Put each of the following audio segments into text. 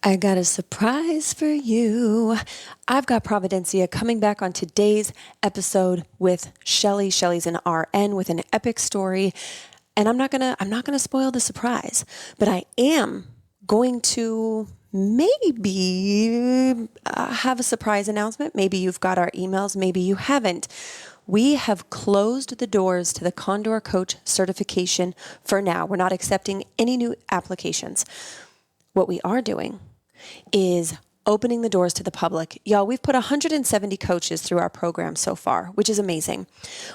I got a surprise for you. I've got Providencia coming back on today's episode with Shelly. Shelly's an RN with an epic story, and I'm not gonna spoil the surprise, but I am going to maybe have a surprise announcement. Maybe you've got our emails, maybe you haven't. We have closed the doors to the Condor Coach certification for now. We're not accepting any new applications. What we are doing is opening the doors to the public. Y'all, we've put 170 coaches through our program so far, which is amazing.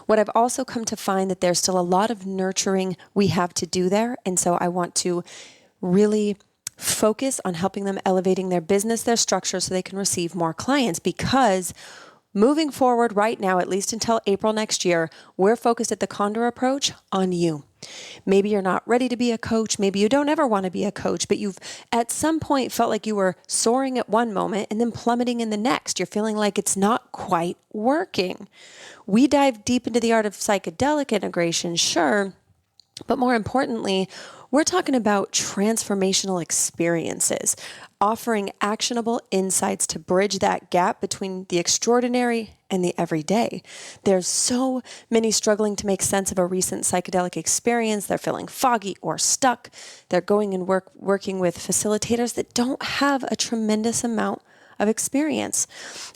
What I've also come to find that there's still a lot of nurturing we have to do there. And so I want to really focus on helping them elevating their business, their structure, so they can receive more clients, because moving forward right now, at least until April next year, we're focused at the Condor Approach on you. Maybe you're not ready to be a coach. Maybe you don't ever want to be a coach, but you've at some point felt like you were soaring at one moment and then plummeting in the next. You're feeling like it's not quite working. We dive deep into the art of psychedelic integration, sure, but more importantly, we're talking about transformational experiences, offering actionable insights to bridge that gap between the extraordinary and the everyday. There's so many struggling to make sense of a recent psychedelic experience. They're feeling foggy or stuck. They're going and working with facilitators that don't have a tremendous amount of experience.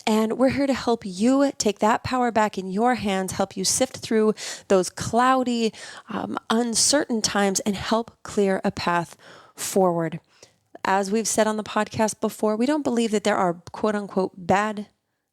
And we're here to help you take that power back in your hands, help you sift through those cloudy, uncertain times, and help clear a path forward. As we've said on the podcast before, we don't believe that there are quote unquote bad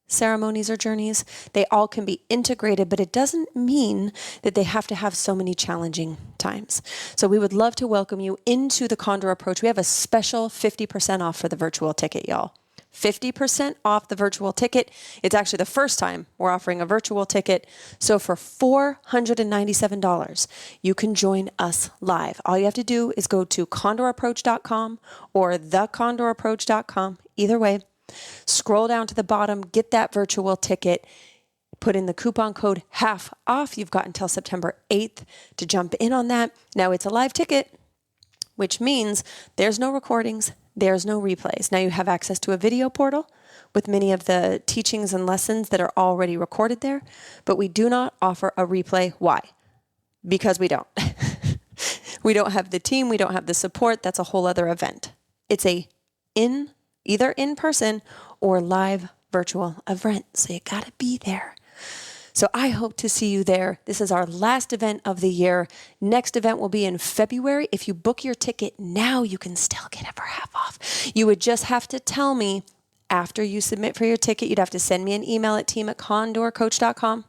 ceremonies or journeys. They all can be integrated, but it doesn't mean that they have to have so many challenging times. So we would love to welcome you into the Condor Approach. We have a special 50% off for the virtual ticket, y'all. 50% off the virtual ticket. It's actually the first time we're offering a virtual ticket. So for $497, you can join us live. All you have to do is go to condorapproach.com or thecondorapproach.com. Either way, scroll down to the bottom, get that virtual ticket, put in the coupon code half off. You've got until September 8th to jump in on that. Now it's a live ticket, which means there's no recordings, there's no replays. Now you have access to a video portal with many of the teachings and lessons that are already recorded there, but we do not offer a replay. Why? Because we don't. We don't have the team, we don't have the support. That's a whole other event. It's either in person or live virtual event. So you gotta be there. So I hope to see you there. This is our last event of the year. Next event will be in February. If you book your ticket now, you can still get it for half off. You would just have to tell me after you submit for your ticket. You'd have to send me an email at team@condorcoach.com.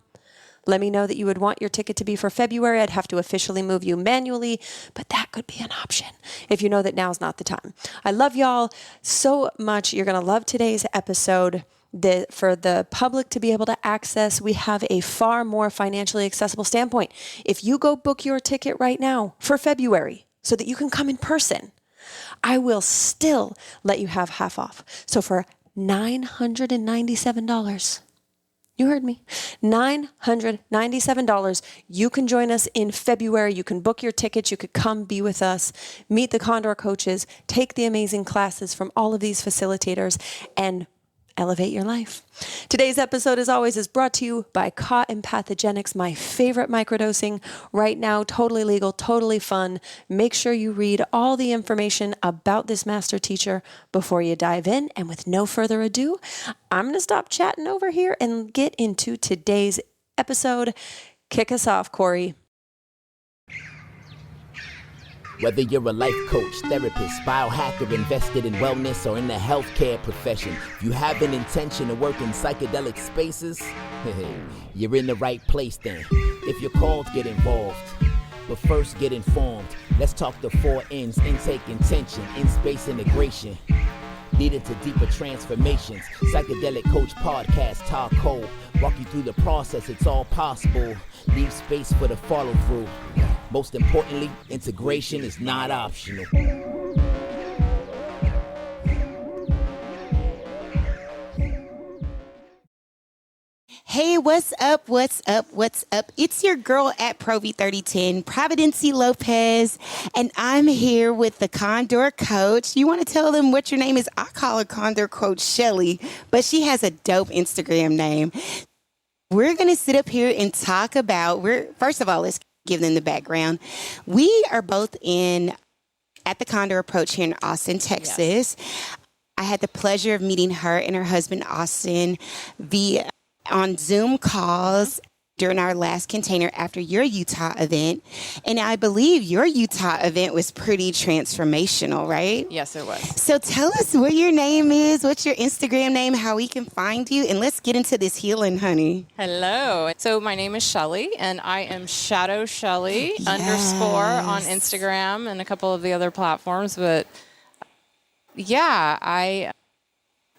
Let me know that you would want your ticket to be for February. I'd have to officially move you manually, but that could be an option if you know that now's not the time. I love y'all so much. You're going to love today's episode. For the public to be able to access, we have a far more financially accessible standpoint. If you go book your ticket right now for February so that you can come in person, I will still let you have half off. So for $997, you heard me, $997, you can join us in February. You can book your tickets. You could come be with us, meet the Condor coaches, take the amazing classes from all of these facilitators, and elevate your life. Today's episode, as always, is brought to you by Cotton Pathogenics, my favorite microdosing right now. Totally legal, totally fun. Make sure you read all the information about this master teacher before you dive in. And with no further ado, I'm going to stop chatting over here and get into today's episode. Kick us off, Corey. Whether you're a life coach, therapist, biohacker, invested in wellness, or in the healthcare profession, if you have an intention to work in psychedelic spaces, you're in the right place then. If you're called, get involved. But first, get informed. Let's talk the 4 N's: intake, intention, in-space integration. Leading to deeper transformations. Psychedelic Coach Podcast, Talk Cole. Walk you through the process, it's all possible. Leave space for the follow through. Most importantly, integration is not optional. Hey, what's up? What's up? What's up? It's your girl at Providencia Providencia Lopez, and I'm here with the Condor Coach. You want to tell them what your name is? I call her Condor Coach Shelly, but she has a dope Instagram name. We're going to sit up here and talk about, first of all, let's give them the background. We are both at the Condor Approach here in Austin, Texas. Yes. I had the pleasure of meeting her and her husband, Austin, on Zoom calls during our last container after your Utah event. And I believe your Utah event was pretty transformational, right? Yes, it was. So tell us what your name is, what's your Instagram name, how we can find you, and let's get into this healing, honey. Hello. So my name is Shelly, and I am Shadow Shelly _ on Instagram and a couple of the other platforms. But yeah, I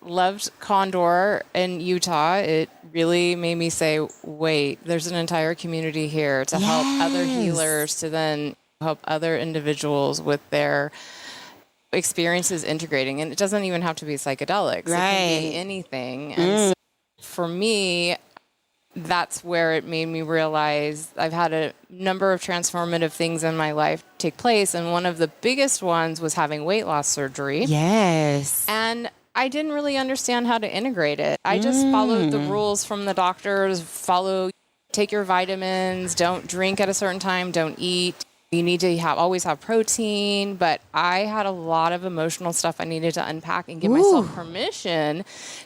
loved Condor in Utah. It really made me say, wait, there's an entire community here to help other healers, to then help other individuals with their experiences integrating. And it doesn't even have to be psychedelics. Right. It can be anything. And so for me, that's where it made me realize I've had a number of transformative things in my life take place. And one of the biggest ones was having weight loss surgery. Yes. And I didn't really understand how to integrate it. I just followed the rules from the doctors. Take your vitamins, don't drink at a certain time, don't eat. You need to always have protein. But I had a lot of emotional stuff I needed to unpack and give myself permission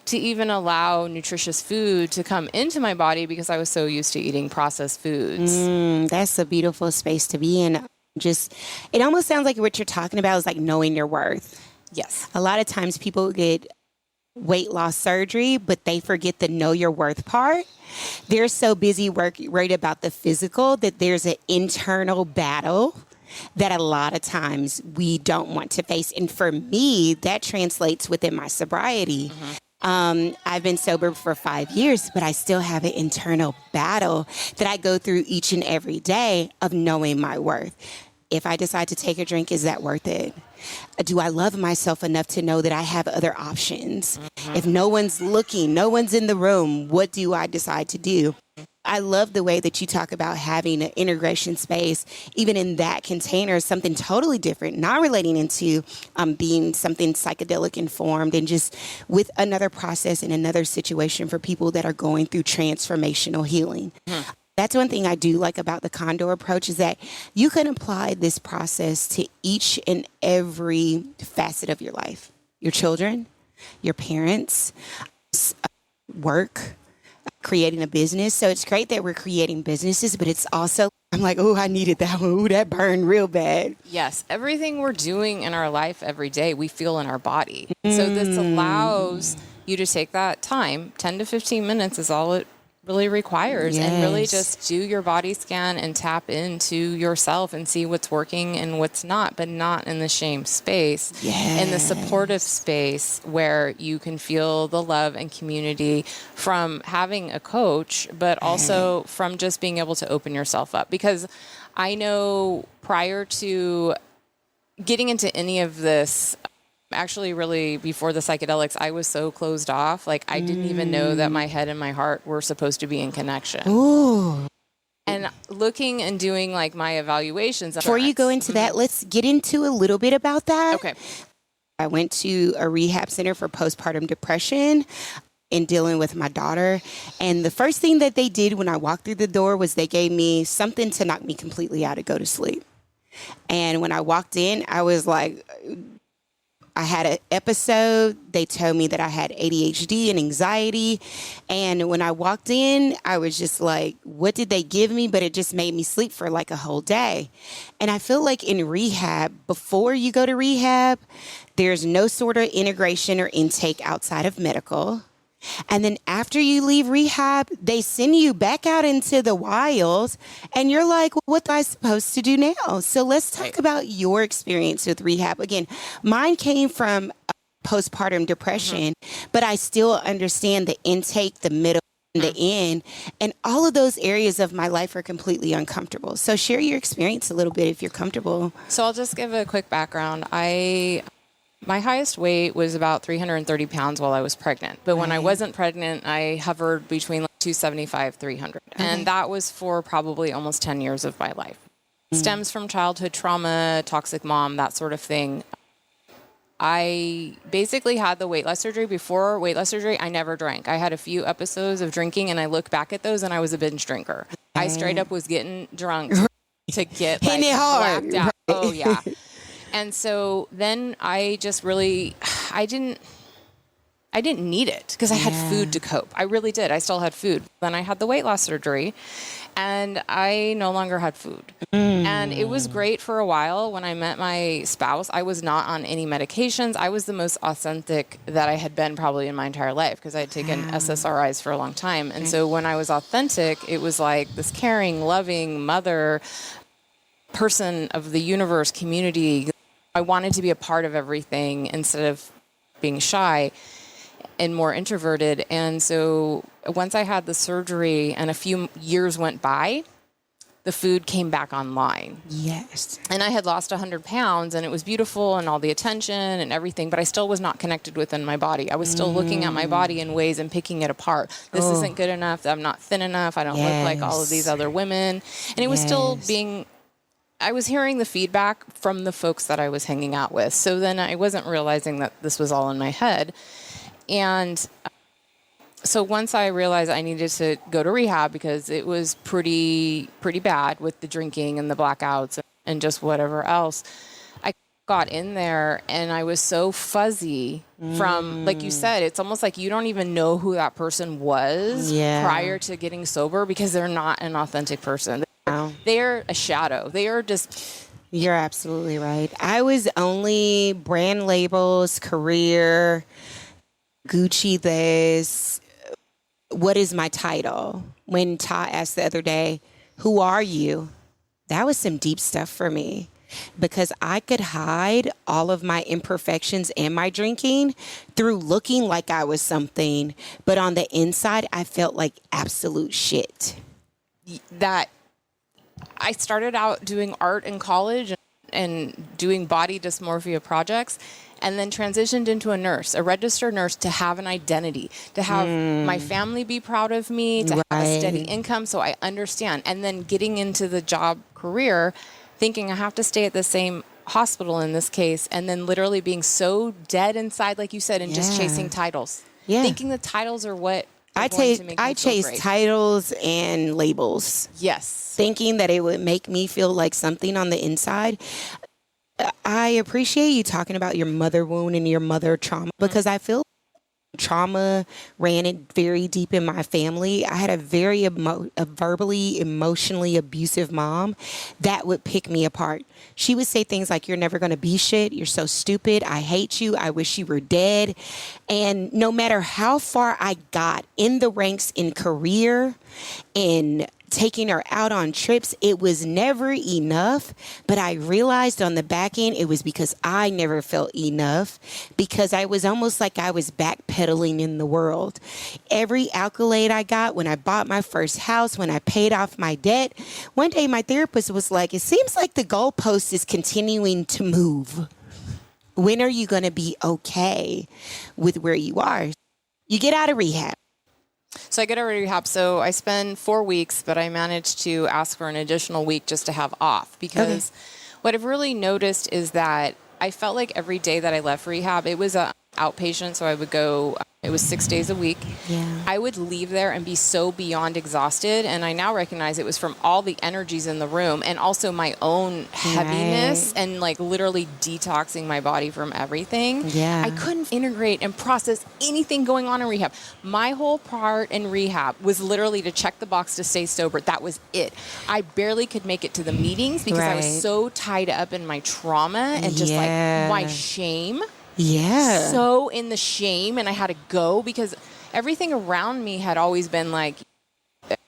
to even allow nutritious food to come into my body because I was so used to eating processed foods. That's a beautiful space to be in. It almost sounds like what you're talking about is like knowing your worth. Yes. A lot of times people get weight loss surgery, but they forget the know your worth part. They're so busy worried about the physical that there's an internal battle that a lot of times we don't want to face. And for me, that translates within my sobriety. I've been sober for 5 years, but I still have an internal battle that I go through each and every day of knowing my worth. If I decide to take a drink, is that worth it? Do I love myself enough to know that I have other options? If no one's looking, no one's in the room, what do I decide to do? I love the way that you talk about having an integration space, even in that container, something totally different, not relating into being something psychedelic informed and just with another process and another situation for people that are going through transformational healing. That's one thing I do like about the Condor Approach is that you can apply this process to each and every facet of your life. Your children, your parents, work, creating a business. So it's great that we're creating businesses, but it's also, I'm like, oh, I needed that one. Ooh, that burned real bad. Yes. Everything we're doing in our life every day, we feel in our body. So this allows you to take that time. 10 to 15 minutes is all it really requires, and really just do your body scan and tap into yourself and see what's working and what's not, but not in the shame space, in the supportive space where you can feel the love and community from having a coach, but also from just being able to open yourself up. Because I know prior to getting into any of this, actually, really, before the psychedelics, I was so closed off. Like, I didn't even know that my head and my heart were supposed to be in connection. Ooh. And looking and doing, like, my evaluations. Before you go into that, let's get into a little bit about that. Okay. I went to a rehab center for postpartum depression in dealing with my daughter. And the first thing that they did when I walked through the door was they gave me something to knock me completely out to go to sleep. And when I walked in, I was like, I had an episode. They told me that I had ADHD and anxiety. And when I walked in, I was just like, what did they give me? But it just made me sleep for like a whole day. And I feel like in rehab, before you go to rehab, there's no sort of integration or intake outside of medical. And then after you leave rehab, they send you back out into the wild and you're like, well, what am I supposed to do now? So let's talk about your experience with rehab. Again, mine came from postpartum depression, but I still understand the intake, the middle, and the end, and all of those areas of my life are completely uncomfortable. So share your experience a little bit if you're comfortable. So I'll just give a quick background. I My highest weight was about 330 pounds while I was pregnant. But when I wasn't pregnant, I hovered between 275, 300. And that was for probably almost 10 years of my life. Stems from childhood trauma, toxic mom, that sort of thing. I basically had the weight loss surgery. Before weight loss surgery, I never drank. I had a few episodes of drinking, and I look back at those, and I was a binge drinker. I straight up was getting drunk to get like blacked out. Oh, yeah. And so then I just really, I didn't need it because I had food to cope. I really did. I still had food. Then I had the weight loss surgery and I no longer had food. And it was great for a while. When I met my spouse, I was not on any medications. I was the most authentic that I had been probably in my entire life because I had taken SSRIs for a long time. And so when I was authentic, it was like this caring, loving mother, person of the universe, community. I wanted to be a part of everything instead of being shy and more introverted. And so once I had the surgery and a few years went by, the food came back online. Yes. And I had lost 100 pounds and it was beautiful and all the attention and everything, but I still was not connected within my body. I was still looking at my body in ways and picking it apart. This isn't good enough. I'm not thin enough. I don't look like all of these other women. And it was still I was hearing the feedback from the folks that I was hanging out with. So then I wasn't realizing that this was all in my head. And so once I realized I needed to go to rehab because it was pretty bad with the drinking and the blackouts and just whatever else, I got in there and I was so fuzzy from, like you said, it's almost like you don't even know who that person was prior to getting sober because they're not an authentic person. They're a shadow. They are just... You're absolutely right. I was only brand labels, career, Gucci this. What is my title? When Todd asked the other day, who are you? That was some deep stuff for me because I could hide all of my imperfections and my drinking through looking like I was something. But on the inside, I felt like absolute shit. That I started out doing art in college and doing body dysmorphia projects and then transitioned into a nurse, a registered nurse, to have an identity, to have my family be proud of me, to have a steady income so I understand. And then getting into the job career, thinking I have to stay at the same hospital in this case, and then literally being so dead inside, like you said, and just chasing titles. Thinking the titles are what I chase titles and labels. Yes. Thinking that it would make me feel like something on the inside. I appreciate you talking about your mother wound and your mother trauma because I feel trauma ran it very deep in my family. I had a very verbally, emotionally abusive mom that would pick me apart. She would say things like, you're never going to be shit. You're so stupid. I hate you. I wish you were dead. And no matter how far I got in the ranks in career, in taking her out on trips, it was never enough. But I realized on the back end, it was because I never felt enough, because I was almost like I was backpedaling in the world. Every accolade I got when I bought my first house, when I paid off my debt, one day my therapist was like, it seems like the goalpost is continuing to move. When are you going to be okay with where you are? You get out of rehab. So I get out of rehab. So I spend 4 weeks, but I managed to ask for an additional week just to have off because what I've really noticed is that I felt like every day that I left rehab, it was an outpatient. So I would go, it was 6 days a week. I would leave there and be so beyond exhausted. And I now recognize it was from all the energies in the room and also my own heaviness and like literally detoxing my body from everything. I couldn't integrate and process anything going on in rehab. My whole part in rehab was literally to check the box to stay sober. That was it. I barely could make it to the meetings because I was so tied up in my trauma and just like my shame. So in the shame, and I had to go because everything around me had always been like,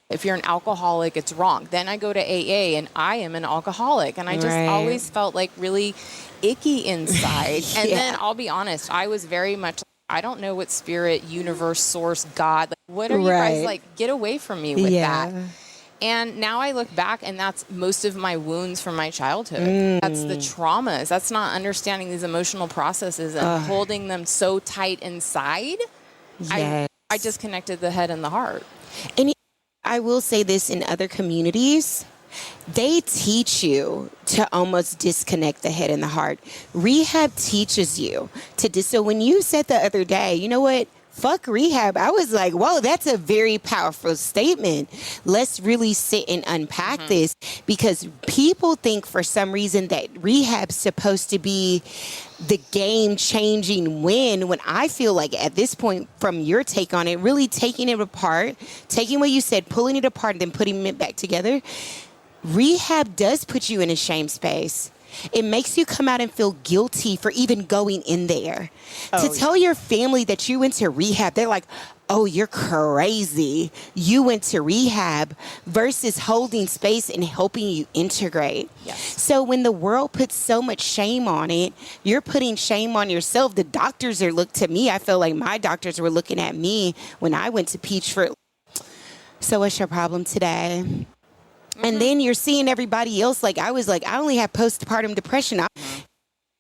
if you're an alcoholic, it's wrong. Then I go to AA and I am an alcoholic. And I just always felt like really icky inside. And then I'll be honest, I was very much, I don't know what spirit, universe, source, God, like, what are you guys like? Get away from me with that. And now I look back, and that's most of my wounds from my childhood. That's the traumas. That's not understanding these emotional processes and holding them so tight inside. Yes. I disconnected the head and the heart. And I will say this, in other communities, they teach you to almost disconnect the head and the heart. Rehab teaches you to so when you said the other day, you know what? Fuck rehab. I was like, whoa, that's a very powerful statement. Let's really sit and unpack this, because people think for some reason that rehab's supposed to be the game-changing win, when I feel like at this point, from your take on it, really taking it apart, taking what you said, pulling it apart, and then putting it back together, rehab does put you in a shame space. It makes you come out and feel guilty for even going in there. To tell your family that you went to rehab, they're like, oh, you're crazy. You went to rehab, versus holding space and helping you integrate. Yes. So when the world puts so much shame on it, you're putting shame on yourself. The doctors are to me, I feel like my doctors were looking at me when I went to Peach for, so what's your problem today? And then you're seeing everybody else. Like I was like, I only have postpartum depression.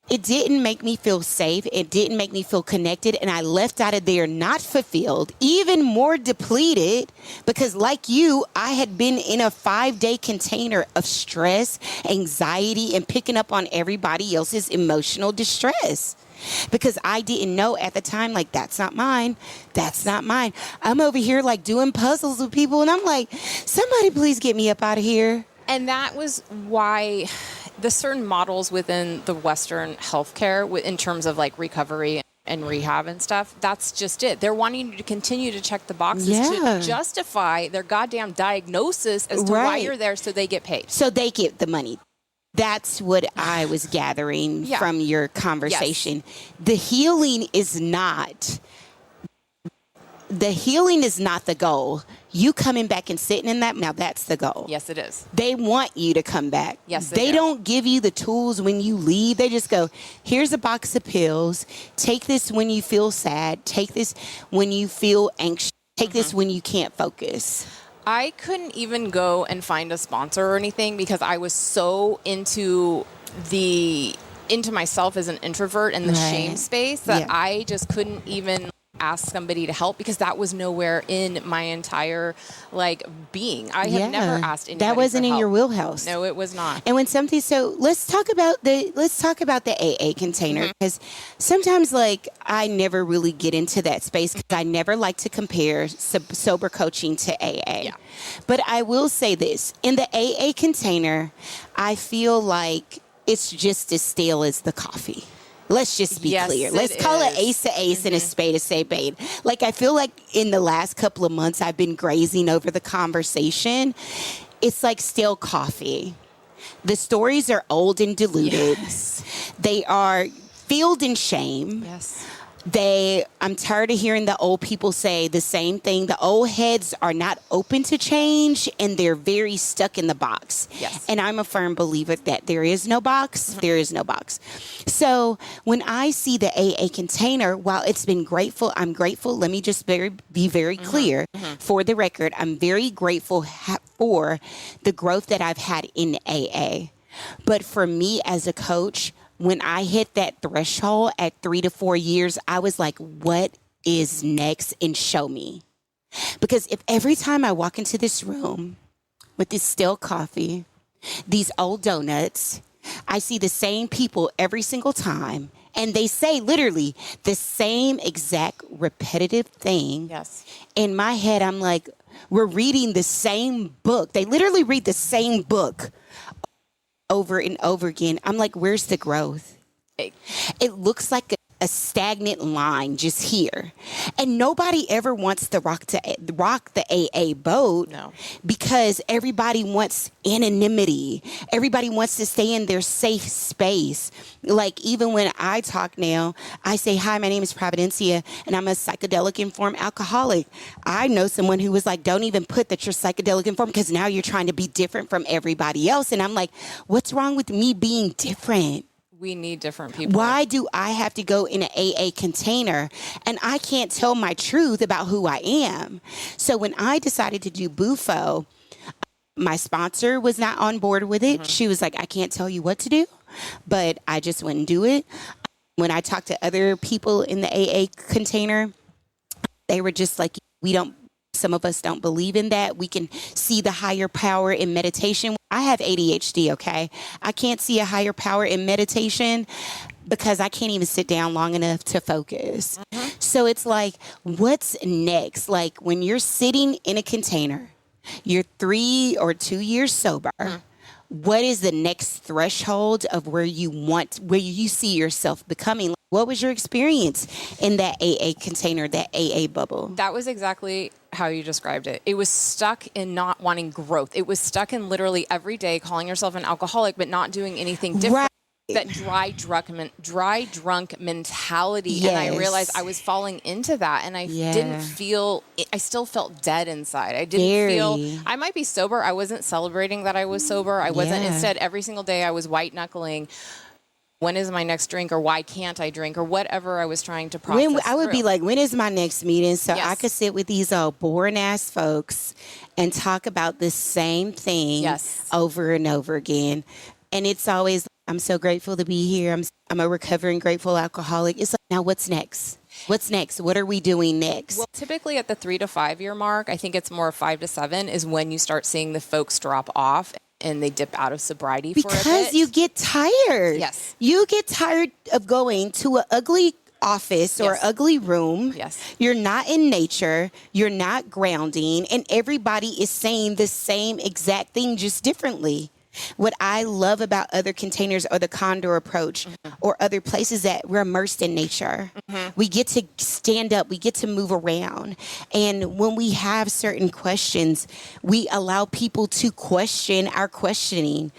It didn't make me feel safe. It didn't make me feel connected. And I left out of there not fulfilled, even more depleted, because like you, I had been in a 5-day container of stress, anxiety, and picking up on everybody else's emotional distress. Because I didn't know at the time, like, that's not mine. That's not mine. I'm over here, like, doing puzzles with people, and I'm like, somebody please get me up out of here. And that was why the certain models within the Western healthcare, in terms of, like, recovery and rehab and stuff, that's just it. They're wanting you to continue to check the boxes to justify their goddamn diagnosis as to why you're there, so they get paid. So they get the money. That's what I was gathering from your conversation. Yes. The healing is not the goal. You coming back and sitting in that, now that's the goal. Yes, it is. They want you to come back. Yes, they don't give you the tools when you leave. They just go, here's a box of pills. Take this when you feel sad. Take this when you feel anxious. Take this when you can't focus. I couldn't even go and find a sponsor or anything, because I was so into myself as an introvert and the shame space that I just couldn't even ask somebody to help, because that was nowhere in my entire being. I have never asked anybody that wasn't for help. In your wheelhouse. No, it was not. And when something, so let's talk about the AA container, because sometimes I never really get into that space, because I never like to compare sober coaching to AA. Yeah. But I will say this, in the AA container, I feel like it's just as stale as the coffee. Let's just be clear. Let's call it ace to ace and a spade to spade. I feel like in the last couple of months, I've been grazing over the conversation. It's like stale coffee. The stories are old and diluted. Yes. They are filled in shame. Yes. I'm tired of hearing the old people say the same thing. The old heads are not open to change, and they're very stuck in the box. Yes. And I'm a firm believer that there is no box. There is no box. So when I see the AA container, while it's been grateful, I'm grateful. Let me just be very clear. For the record, I'm very grateful for the growth that I've had in AA. But for me as a coach, when I hit that threshold at 3 to 4 years, I was like, what is next? And show me. Because if every time I walk into this room with this stale coffee, these old donuts, I see the same people every single time, and they say literally the same exact repetitive thing. Yes. In my head, I'm like, we're reading the same book. They literally read the same book over and over again. I'm like, where's the growth? It looks like a stagnant line just here. And nobody ever wants to rock the AA boat. No. Because everybody wants anonymity. Everybody wants to stay in their safe space. Even when I talk now, I say, hi, my name is Providencia, and I'm a psychedelic informed alcoholic. I know someone who was like, don't even put that you're psychedelic informed, because now you're trying to be different from everybody else. And I'm like, what's wrong with me being different? We need different people. Why do I have to go in an AA container and I can't tell my truth about who I am? So when I decided to do Bufo, My sponsor was not on board with it. She was like, I can't tell you what to do, but I just wouldn't do it. When I talked to other people in the AA container, they were just like, some of us don't believe in that. We can see the higher power in meditation. I have ADHD, okay? I can't see a higher power in meditation because I can't even sit down long enough to focus. So it's like, what's next? Like when you're sitting in a container, you're 3 or 2 years sober. What is the next threshold of where you see yourself becoming? What was your experience in that AA container, that AA bubble? That was exactly how you described it. It was stuck in not wanting growth. It was stuck in literally every day calling yourself an alcoholic, but not doing anything different. Right. That dry drunk mentality. Yes. And I realized I was falling into that, and I I still felt dead inside. I didn't feel, I might be sober. I wasn't celebrating that I was sober. I wasn't. Instead, every single day I was white knuckling. When is my next drink, or why can't I drink, or whatever I was trying to process. I would be like, when is my next meeting? So Yes. I could sit with these boring ass folks and talk about the same thing over and over again. And it's always, I'm so grateful to be here. I'm a recovering grateful alcoholic. It's like, now what's next? What's next? What are we doing next? Well, typically at the 3 to 5 year mark, I think it's more 5 to 7 is when you start seeing the folks drop off and they dip out of sobriety for a bit. Because you get tired. Yes. You get tired of going to an ugly office or ugly room. Yes. You're not in nature. You're not grounding. And everybody is saying the same exact thing, just differently. What I love about other containers or the Condor Approach or other places that we're immersed in nature. We get to stand up. We get to move around. And when we have certain questions, we allow people to question our questioning.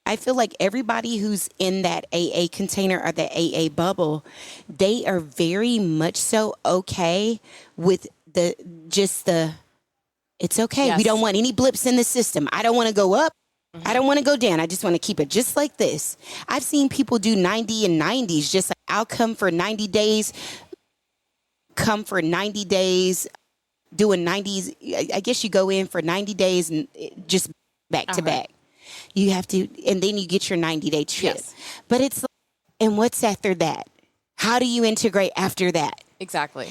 I feel like everybody who's in that AA container or the AA bubble, they are very much so okay with it's okay. Yes. We don't want any blips in the system. I don't want to go up. I don't want to go down. I just want to keep it just like this. I've seen people do 90 and 90s, just like, I'll come for 90 days, doing 90s. I guess you go in for 90 days and just back to back. You have to, and then you get your 90-day trip. Yes. But it's like, and what's after that? How do you integrate after that? Exactly.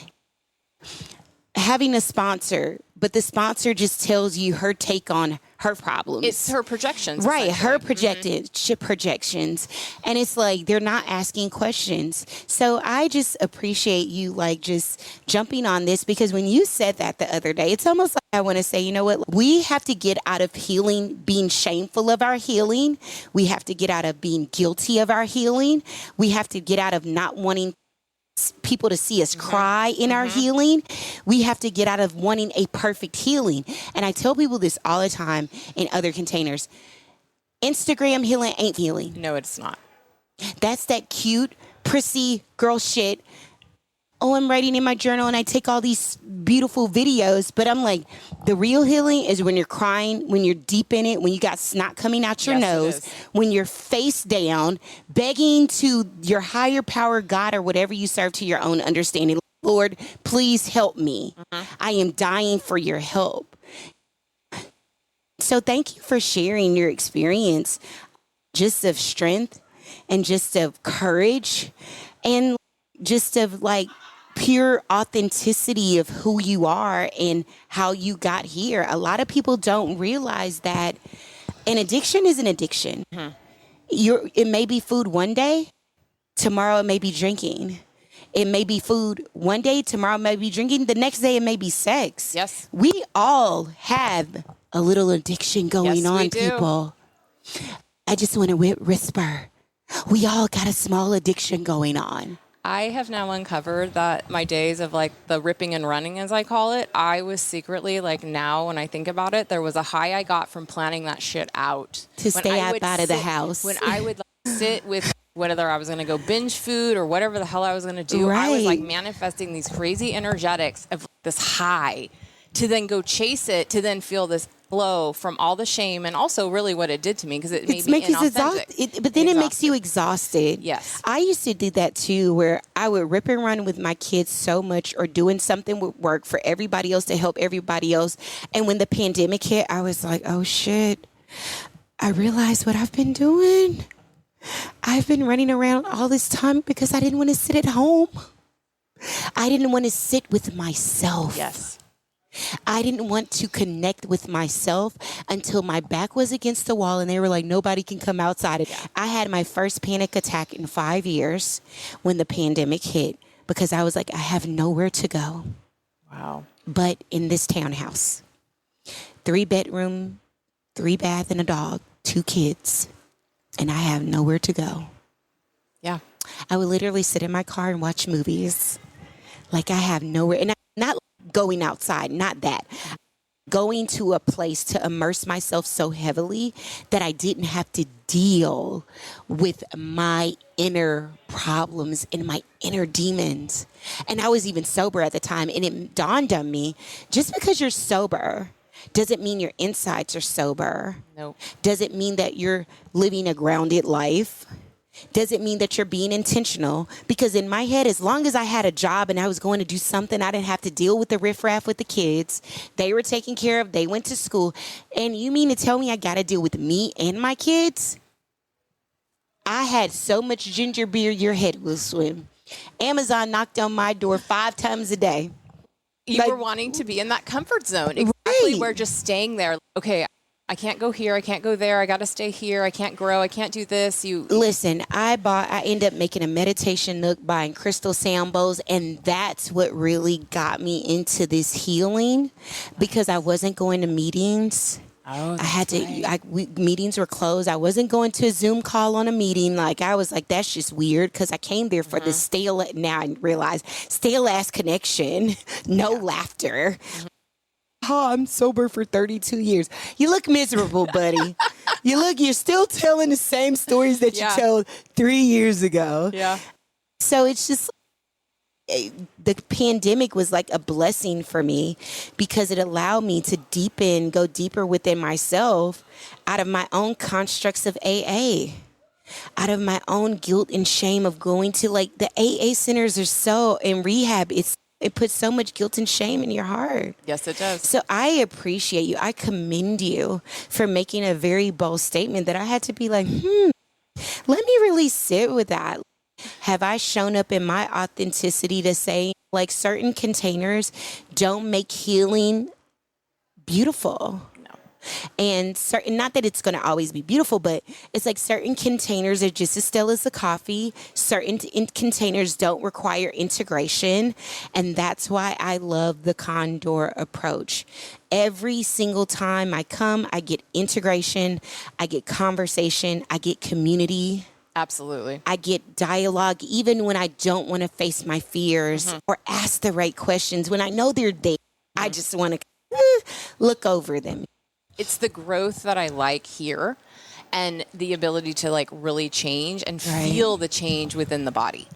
Having a sponsor, but the sponsor just tells you her take on her problems. It's her projections. Right, her projections. And it's like they're not asking questions. So I just appreciate you like just jumping on this, because when you said that the other day, it's almost like I want to say, you know what? We have to get out of healing, being shameful of our healing. We have to get out of being guilty of our healing. We have to get out of not wanting people to see us cry in our healing. We have to get out of wanting a perfect healing. And I tell people this all the time in other containers. Instagram healing ain't healing. No, it's not. That's that cute, prissy girl shit. Oh, I'm writing in my journal and I take all these beautiful videos, but I'm like, the real healing is when you're crying, when you're deep in it, when you got snot coming out your nose, when you're face down, begging to your higher power, God, or whatever you serve to your own understanding. Lord, please help me. I am dying for your help. So thank you for sharing your experience, just of strength and just of courage and just of like pure authenticity of who you are and how you got here. A lot of people don't realize that an addiction is an addiction. It may be food one day, tomorrow it may be drinking. It may be food one day, tomorrow it may be drinking, the next day it may be sex. Yes. We all have a little addiction going on, people. I just want to whisper. We all got a small addiction going on. I have now uncovered that my days of like the ripping and running, as I call it, I was secretly like, now when I think about it, there was a high I got from planning that shit out. To stay out of the house. When I would like, sit with whether I was going to go binge food or whatever the hell I was going to do, I was like manifesting these crazy energetics of this high to then go chase it, to then feel this flow from all the shame and also really what it did to me because it made me inauthentic. But then it makes you exhausted. Yes. I used to do that too, where I would rip and run with my kids so much or doing something with work for everybody else to help everybody else. And when the pandemic hit, I was like, oh shit, I realized what I've been doing. I've been running around all this time because I didn't want to sit at home. I didn't want to sit with myself. Yes. I didn't want to connect with myself until my back was against the wall and they were like, nobody can come outside. I had my first panic attack in 5 years when the pandemic hit because I was like, I have nowhere to go. Wow. But in this townhouse, 3-bedroom, 3-bath and a dog, 2 kids, and I have nowhere to go. Yeah. I would literally sit in my car and watch movies. Like I have nowhere, and I'm not going outside, not that. Going to a place to immerse myself so heavily that I didn't have to deal with my inner problems and my inner demons. And I was even sober at the time, and it dawned on me, just because you're sober doesn't mean your insides are sober. Nope. Doesn't mean that you're living a grounded life. Doesn't mean that you're being intentional. Because in my head, as long as I had a job and I was going to do something, I didn't have to deal with the riffraff with the kids. They were taken care of. They went to school. And you mean to tell me I got to deal with me and my kids? I had so much ginger beer, your head will swim. Amazon knocked on my door 5 times a day. You were wanting to be in that comfort zone. Exactly. Right. Where just staying there. Okay, I can't go here. I can't go there. I got to stay here. I can't grow. I can't do this. Listen, I ended up making a meditation nook, buying crystal sound bowls, and that's what really got me into this healing because I wasn't going to meetings. Oh, I had to. Meetings were closed. I wasn't going to a Zoom call on a meeting. Like I was like, that's just weird because I came there for the stale. Now I realize stale ass connection, no laughter. Oh, I'm sober for 32 years. You look miserable, buddy. You're still telling the same stories that you told 3 years ago. Yeah. So it's just, the pandemic was like a blessing for me because it allowed me to go deeper within myself out of my own constructs of AA. Out of my own guilt and shame of going to like the AA centers are so in rehab. It puts so much guilt and shame in your heart. Yes, it does. So I appreciate you. I commend you for making a very bold statement that I had to be like, let me really sit with that. Have I shown up in my authenticity to say, like, certain containers don't make healing beautiful? And certain, not that it's going to always be beautiful, but it's like certain containers are just as still as the coffee. Certain containers don't require integration. And that's why I love the Condor approach. Every single time I come, I get integration, I get conversation, I get community. Absolutely. I get dialogue even when I don't want to face my fears or ask the right questions. When I know they're there, I just want to look over them. It's the growth that I like here and the ability to like really change and feel the change within the body.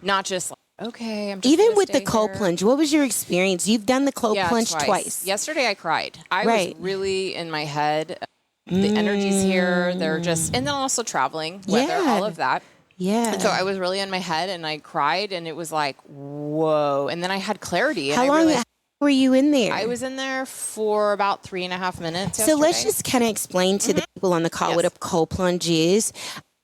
Not just like, okay, I'm just even with the stay cold here. plunge, what was your experience? You've done the cold plunge twice. Yesterday I cried. I was really in my head. The energy's here. They're just, and then also traveling, weather, all of that. Yeah. And so I was really in my head and I cried and it was like, whoa. And then I had clarity. And How long were you in there? I was in there for about 3.5 minutes. So let's just kind of explain to the people on the call what a cold plunge is.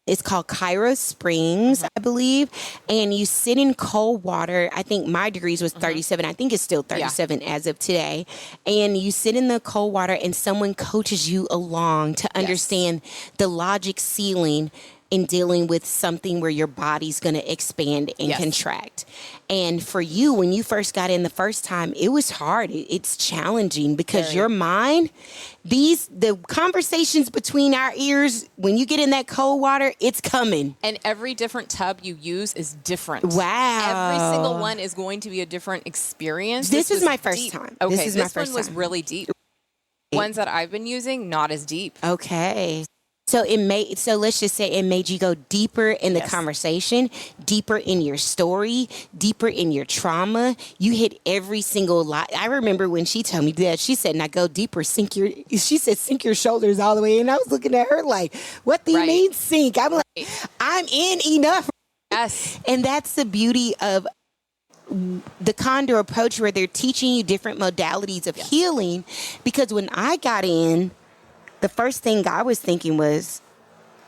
It's called Cairo Springs, I believe. And you sit in cold water. I think my degrees was 37. I think it's still 37 as of today. And you sit in the cold water and someone coaches you along to understand the logic ceiling in dealing with something where your body's going to expand and contract. And for you, when you first got in the first time, it was hard. It's challenging because your mind, the conversations between our ears, when you get in that cold water, it's coming. And every different tub you use is different. Wow. Every single one is going to be a different experience. This is my first deep. time. Okay, this is my first one was time. really deep. Ones that I've been using, not as deep. Okay. So let's just say it made you go deeper in the conversation, deeper in your story, deeper in your trauma. You hit every single lot. I remember when she told me that, she said, now go deeper, sink your shoulders all the way in. I was looking at her like, what do you mean sink? I'm like, I'm in enough. Yes. And that's the beauty of the Condor Approach, where they're teaching you different modalities of healing. Because when I got in, the first thing I was thinking was,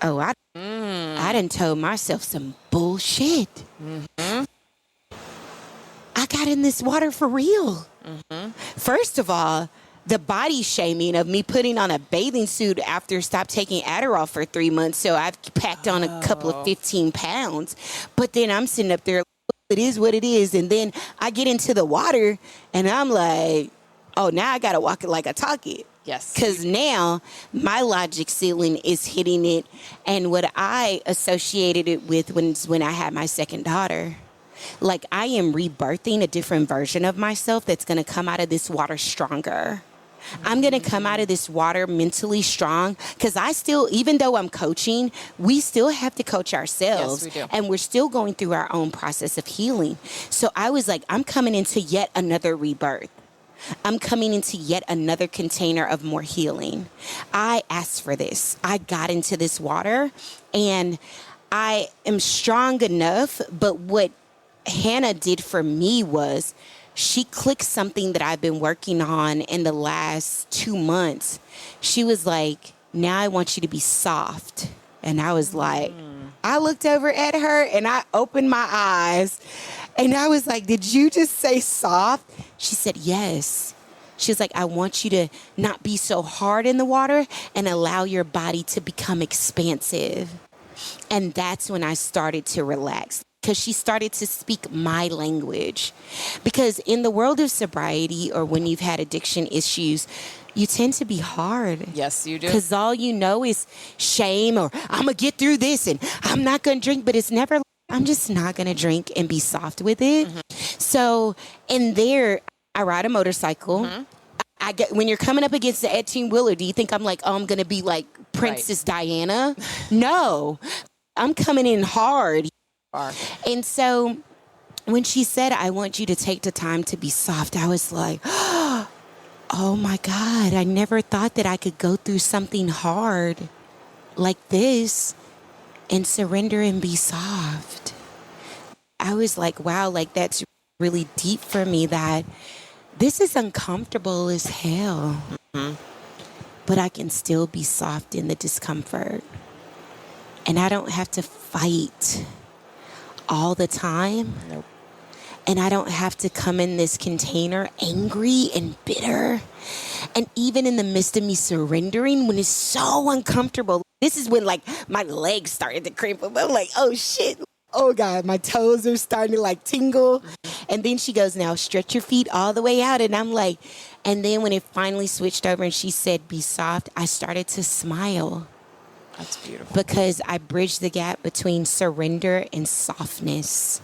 oh, I done told myself some bullshit. Mm-hmm. I got in this water for real. Mm-hmm. First of all, the body shaming of me putting on a bathing suit after stopped taking Adderall for 3 months. So I've packed on a couple of 15 pounds. But then I'm sitting up there, it is what it is. And then I get into the water and I'm like, oh, now I got to walk it like I talk it. Yes. Because now my logic ceiling is hitting it. And what I associated it with when I had my second daughter, like I am rebirthing a different version of myself that's going to come out of this water stronger. I'm going to come out of this water mentally strong, because I still, even though I'm coaching, we still have to coach ourselves. Yes, we do. And we're still going through our own process of healing. So I was like, I'm coming into yet another rebirth. I'm coming into yet another container of more healing. I asked for this. I got into this water and I am strong enough. But what Hannah did for me was she clicked something that I've been working on in the last 2 months. She was like, now I want you to be soft. And I was like, I looked over at her and I opened my eyes and I was like, did you just say soft? She said, yes. She was like, I want you to not be so hard in the water and allow your body to become expansive. And that's when I started to relax, because she started to speak my language. Because in the world of sobriety, or when you've had addiction issues, you tend to be hard. Yes, you do. Because all you know is shame, or I'm going to get through this and I'm not going to drink. But it's never, I'm just not going to drink and be soft with it. Mm-hmm. So in there, I ride a motorcycle. Mm-hmm. When you're coming up against the 18-wheeler, do you think I'm like, oh, I'm going to be like Princess Diana? No, I'm coming in hard. And so when she said, I want you to take the time to be soft, I was like, oh my God, I never thought that I could go through something hard like this and surrender and be soft. I was like, wow, like that's really deep for me, that this is uncomfortable as hell. Mm-hmm. But I can still be soft in the discomfort. And I don't have to fight all the time. Nope. And I don't have to come in this container angry and bitter. And even in the midst of me surrendering, when it's so uncomfortable, this is when like my legs started to cramp up. I'm like, oh shit. Oh God, my toes are starting to like tingle. And then she goes, now stretch your feet all the way out. And I'm like, and then when it finally switched over and she said, be soft, I started to smile. That's beautiful. Because I bridged the gap between surrender and softness.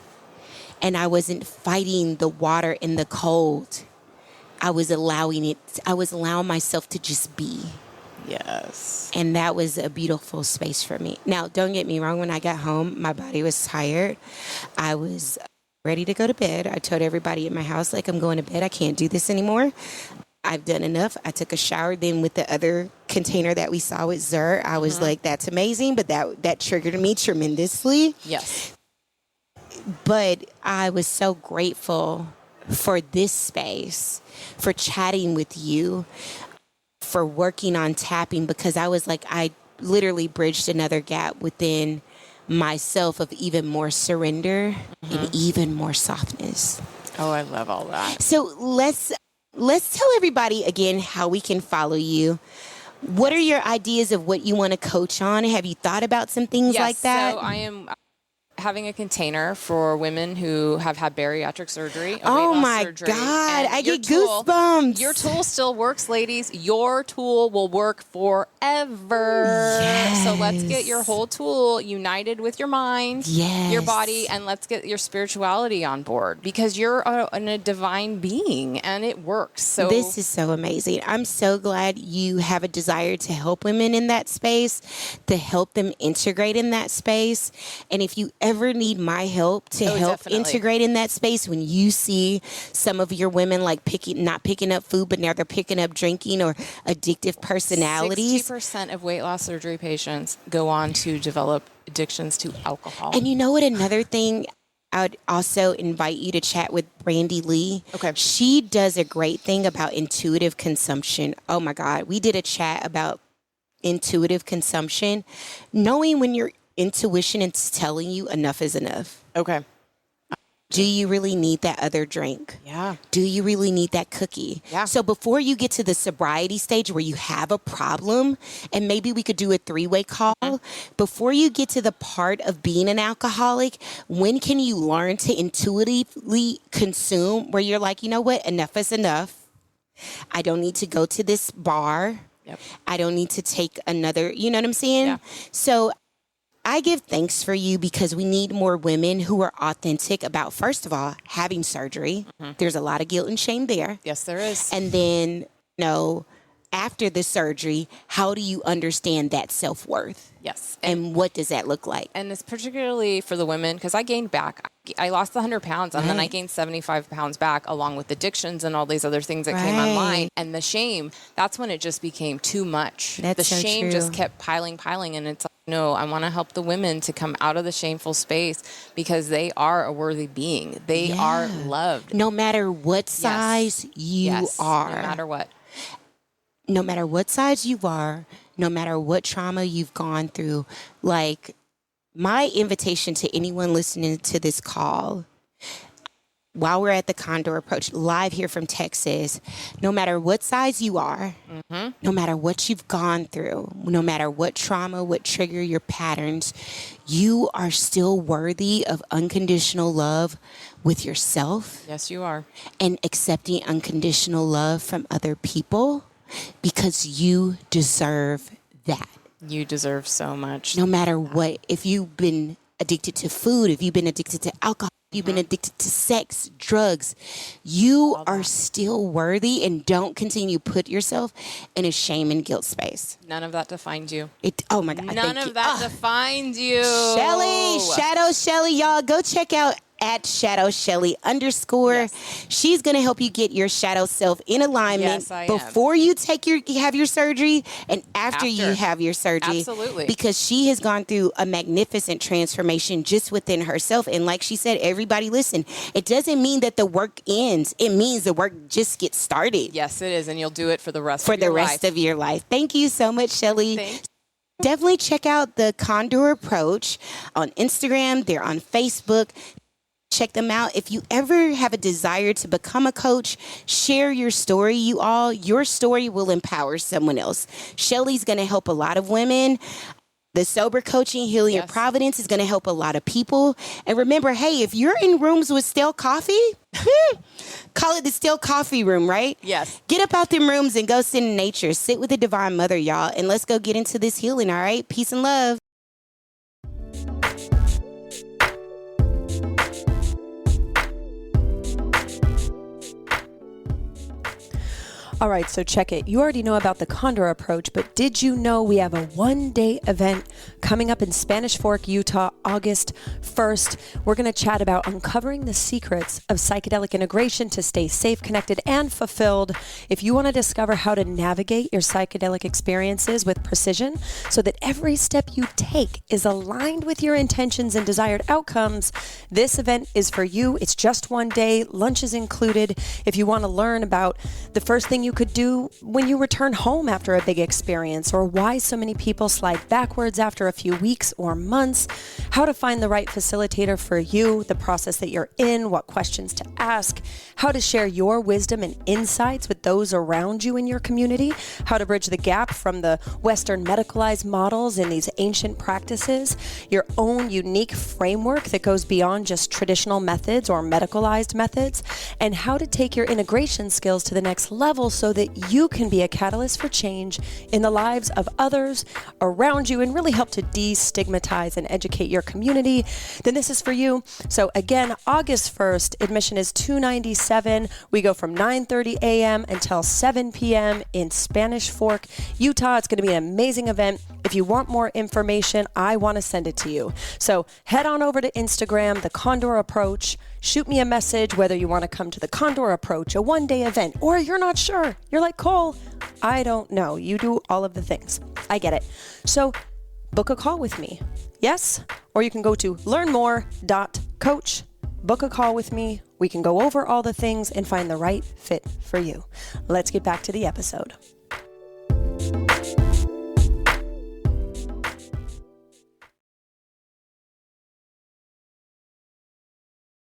And I wasn't fighting the water in the cold. I was allowing myself to just be. Yes. And that was a beautiful space for me. Now, don't get me wrong. When I got home, my body was tired. I was ready to go to bed. I told everybody at my house, like, I'm going to bed. I can't do this anymore. I've done enough. I took a shower. Then with the other container that we saw with Zer, I was like, that's amazing. But that triggered me tremendously. Yes. But I was so grateful for this space, for chatting with you, for working on tapping, because I was like, I literally bridged another gap within myself of even more surrender and even more softness. Oh, I love all that. So let's tell everybody again how we can follow you. What are your ideas of what you want to coach on? Have you thought about some things like that? So I am having a container for women who have had bariatric surgery. Oh my surgery, God, I get tool, goosebumps. Your tool still works, ladies. Your tool will work forever. Yes. So let's get your whole tool united with your mind, your body, and let's get your spirituality on board, because you're a divine being and it works. So this is so amazing. I'm so glad you have a desire to help women in that space, to help them integrate in that space. And if you ever need my help to help integrate in that space, when you see some of your women like not picking up food, but now they're picking up drinking or addictive personalities. 60% of weight loss surgery patients go on to develop addictions to alcohol. And you know what? Another thing, I would also invite you to chat with Brandy Lee. Okay. She does a great thing about intuitive consumption. Oh my God. We did a chat about intuitive consumption, knowing when your intuition is telling you enough is enough. Okay. Do you really need that other drink? Yeah. Do you really need that cookie? Yeah. So before you get to the sobriety stage where you have a problem, and maybe we could do a 3-way call, before you get to the part of being an alcoholic, when can you learn to intuitively consume where you're like, you know what, enough is enough. I don't need to go to this bar. Yep. I don't need to take another, you know what I'm saying? Yeah. So I give thanks for you, because we need more women who are authentic about, first of all, having surgery. There's a lot of guilt and shame there. Yes, there is. And then, after the surgery, how do you understand that self-worth? Yes. And what does that look like? And it's particularly for the women, because I gained back. I lost 100 pounds and then I gained 75 pounds back, along with addictions and all these other things that came online. And the shame, that's when it just became too much. That's the so shame true. just kept piling. And it's like, no, I want to help the women to come out of the shameful space, because they are a worthy being. They are loved. No matter what size you are. No matter what. No matter what size you are, no matter what trauma you've gone through, like, my invitation to anyone listening to this call, while we're at the Condor Approach live here from Texas, no matter what size you are, no matter what you've gone through, no matter what trauma, what trigger your patterns, you are still worthy of unconditional love with yourself. Yes, you are. And accepting unconditional love from other people, because you deserve that. You deserve so much. No matter what, if you've been addicted to food, if you've been addicted to alcohol, if you've been addicted to sex, drugs, you are still worthy, and don't continue to put yourself in a shame and guilt space. None of that defines you. Oh my God. None of that defines you. Shelly, Shadow Shelly, y'all, go check out at Shadow Shelly _ Yes. She's going to help you get your shadow self in alignment Yes, I am. before you have your surgery and after you have your surgery. Absolutely. Because she has gone through a magnificent transformation just within herself. And like she said, everybody listen, it doesn't mean that the work ends. It means the work just gets started. Yes, it is. And you'll do it for the rest For of the your rest life. of your life. Thank you so much, Shelly. Thanks. Definitely check out the Condor Approach on Instagram. They're on Facebook. Check them out. If you ever have a desire to become a coach, share your story, you all. Your story will empower someone else. Shelly's going to help a lot of women. The Sober Coaching Healing of Providence is going to help a lot of people. And remember, hey, if you're in rooms with stale coffee, call it the stale coffee room, right? Yes. Get up out them rooms and go sit in nature. Sit with the Divine Mother, y'all. And let's go get into this healing, all right? Peace and love. All right, so check it. You already know about the Condor Approach, but did you know we have a one-day event coming up in Spanish Fork, Utah, August 1st? We're going to chat about uncovering the secrets of psychedelic integration to stay safe, connected, and fulfilled. If you want to discover how to navigate your psychedelic experiences with precision so that every step you take is aligned with your intentions and desired outcomes, this event is for you. It's just one day. Lunch is included. If you want to learn about the first thing you you could do when you return home after a big experience, or why so many people slide backwards after a few weeks or months, how to find the right facilitator for you, the process that you're in, what questions to ask, how to share your wisdom and insights with those around you in your community, how to bridge the gap from the Western medicalized models and these ancient practices, your own unique framework that goes beyond just traditional methods or medicalized methods, and how to take your integration skills to the next level so that you can be a catalyst for change in the lives of others around you and really help to destigmatize and educate your community, then this is for you. So again, August 1st, admission is $297. We go from 9:30 a.m. until 7 p.m. in Spanish Fork, Utah. It's going to be an amazing event. If you want more information, I want to send it to you. So head on over to Instagram, the Condor Approach. Shoot me a message whether you want to come to the Condor Approach, a one-day event, or you're not sure. You're like, Cole, I don't know. You do all of the things. I get it. So book a call with me. Yes? Or you can go to learnmore.coach. Book a call with me. We can go over all the things and find the right fit for you. Let's get back to the episode.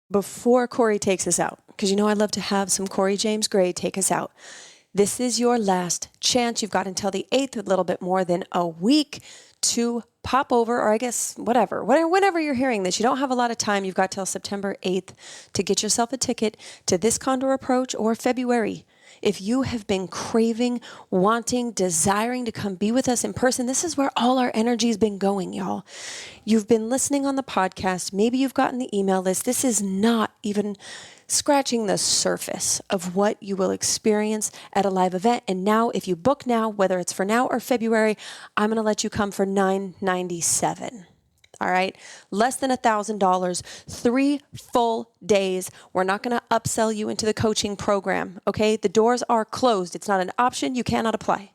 Before Corey takes us out, because you know I love to have some Corey James Gray take us out. This is your last chance. You've got until the 8th, a little bit more than a week, to pop over, or I guess whenever you're hearing this. You don't have a lot of time. You've got till September 8th to get yourself a ticket to this Condor Approach, or February. If you have been craving, wanting, desiring to come be with us in person, this is where all our energy has been going, y'all. You've been listening on the podcast. Maybe you've gotten the email list. This is not even scratching the surface of what you will experience at a live event. And now, if you book now, whether it's for now or February, I'm going to let you come for $997. All right, less than $1,000, 3 full days. We're not going to upsell you into the coaching program, okay? The doors are closed. It's not an option. You cannot apply.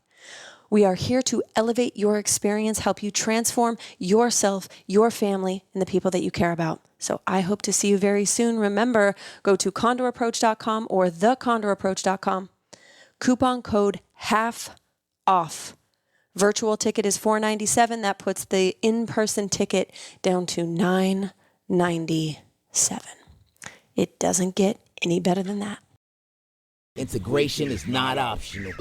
We are here to elevate your experience, help you transform yourself, your family, and the people that you care about. So I hope to see you very soon. Remember, go to condorapproach.com or thecondorapproach.com. Coupon code HALF. Virtual ticket is $497. That puts the in-person ticket down to $997. It doesn't get any better than that. Integration is not optional.